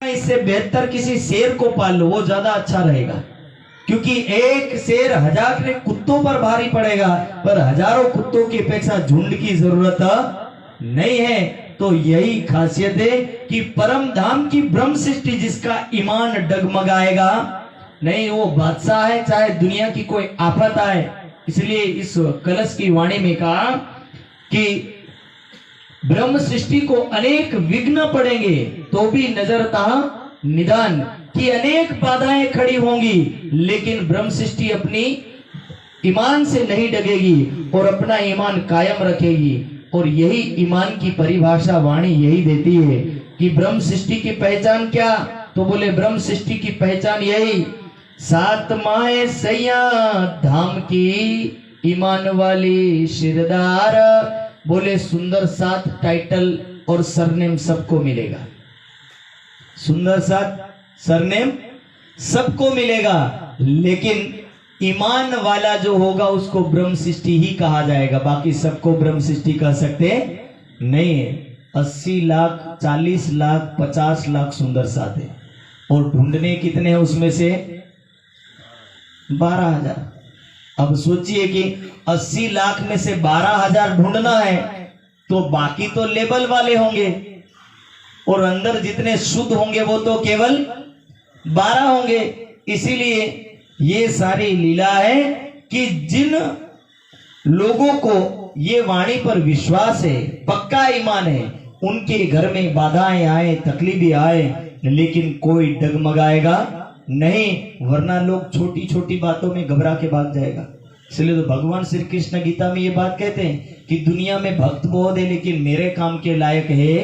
इससे बेहतर किसी शेर को पाल लो, वो ज्यादा अच्छा रहेगा, क्योंकि एक शेर हजार कुत्तों पर भारी पड़ेगा, पर हजारों कुत्तों की अपेक्षा झुंड की जरूरत नहीं है। तो यही खासियत है कि परम धाम की ब्रह्म सृष्टि जिसका ईमान डगमगाएगा नहीं, वो बादशाह है, चाहे दुनिया की कोई आफत आए। इसलिए इस कलश की वाणी में कहा कि ब्रह्म सृष्टि को अनेक विघ्न पड़ेंगे तो भी नजरता निदान की, अनेक बाधाएं खड़ी होंगी, लेकिन ब्रह्म सृष्टि अपनी ईमान से नहीं डगेगी और अपना ईमान कायम रखेगी। और यही ईमान की परिभाषा वाणी यही देती है कि ब्रह्म सृष्टि की पहचान क्या, तो बोले ब्रह्म सृष्टि की पहचान यही, सात माए सैया धाम की ईमान वाली शिरदार। बोले सुंदर साथ टाइटल और सरनेम सबको मिलेगा, सुंदर साथ सरनेम सबको मिलेगा, लेकिन ईमान वाला जो होगा उसको ब्रह्म सृष्टि ही कहा जाएगा, बाकी सबको ब्रह्म सृष्टि कह सकते नहीं है। 80 लाख 40 लाख 50 लाख सुंदर साथ है, और ढूंढने कितने हैं उसमें से 12,000। अब सोचिए कि 80 लाख में से 12,000 ढूंढना है, तो बाकी तो लेबल वाले होंगे, और अंदर जितने शुद्ध होंगे वो तो केवल 12 होंगे। इसीलिए ये सारी लीला है कि जिन लोगों को ये वाणी पर विश्वास है, पक्का ईमान है, उनके घर में बाधाएं आए, तकलीफें आए, लेकिन कोई डगमगाएगा नहीं, वरना लोग छोटी छोटी बातों में घबरा के भाग जाएगा। इसलिए तो भगवान श्री कृष्ण गीता में ये बात कहते हैं कि दुनिया में भक्त बहुत है, लेकिन मेरे काम के लायक है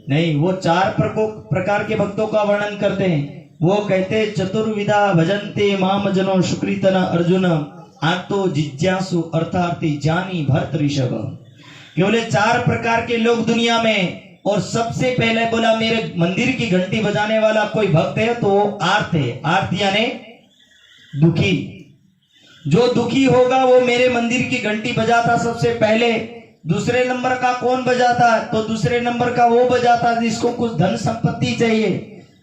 नहीं। वो 4 प्रकार के भक्तों का वर्णन करते हैं। वो कहते चतुर्विधा भजन्ते माम जनो सुकृतना अर्जुन आतो जिज्ञासु अर्थार्थी ज्ञानी भरत ऋषभ। केवल 4 प्रकार के लोग दुनिया में, और सबसे पहले बोला मेरे मंदिर की घंटी बजाने वाला कोई भक्त है तो वो आर्त है, आर्त यानी दुखी। जो दुखी होगा वो मेरे मंदिर की घंटी बजाता सबसे पहले। दूसरे नंबर का कौन बजाता है, तो दूसरे नंबर का वो बजाता जिसको कुछ धन संपत्ति चाहिए।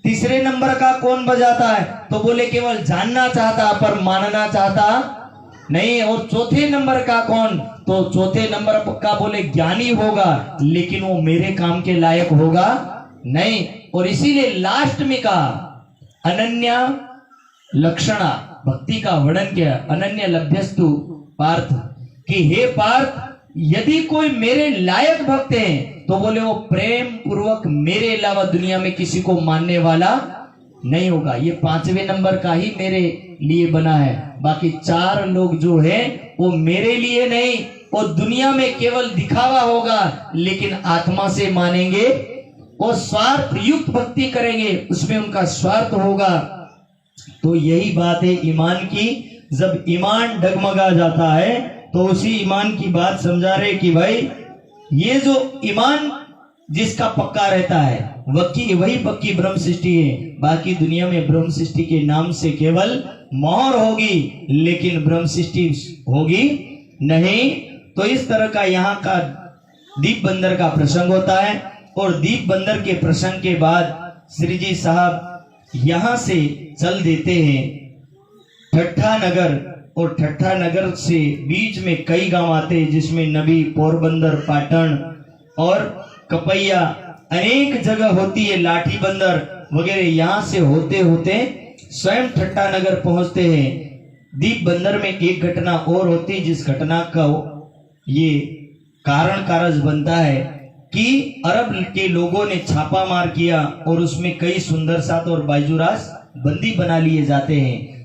तीसरे नंबर का कौन बजाता है, तो बोले केवल जानना चाहता पर मानना चाहता नहीं। और चौथे नंबर का कौन, तो चौथे नंबर का बोले ज्ञानी होगा, लेकिन वो मेरे काम के लायक होगा नहीं। और इसीलिए लास्ट में कहा अनन्या लक्षणा, भक्ति का वर्णन किया, अनन्य लभ्यस्तु पार्थ, कि हे पार्थ यदि कोई मेरे लायक भक्त है तो बोले वो प्रेम पूर्वक मेरे अलावा दुनिया में किसी को मानने वाला नहीं होगा। ये 5वें नंबर का ही मेरे लिए बना है, बाकी 4 लोग जो है वो मेरे लिए नहीं, वो दुनिया में केवल दिखावा होगा, लेकिन आत्मा से मानेंगे, वो स्वार्थ युक्त भक्ति करेंगे, उसमें उनका स्वार्थ होगा। तो यही बात है ईमान की। जब ईमान डगमगा जाता है तो उसी ईमान की बात समझा रहे कि भाई ये जो ईमान जिसका पक्का रहता है वही पक्की ब्रह्म सृष्टि है। बाकी दुनिया में ब्रह्म सृष्टि के नाम से केवल मोहर होगी, लेकिन ब्रह्म सृष्टि होगी नहीं। तो इस तरह का यहाँ का दीप बंदर का प्रसंग होता है, और दीप बंदर के प्रसंग के बाद श्री जी साहब यहाँ से चल देते हैं ठट्ठा नगर, और ठट्ठा नगर से बीच में कई गांव आते हैं, जिसमें नबी, पोरबंदर, पाटन और कपैया अनेक जगह होती है, लाठी बंदर वगैरह। यहाँ से होते होते स्वयं ठट्ठा नगर पहुंचते हैं। दीप बंदर में एक घटना और होती है, जिस घटना का ये कारण कारज बनता है कि अरब के लोगों ने छापा मार किया और उसमें कई सुंदर साथ और बायजुरास बंदी बना लिए जाते हैं।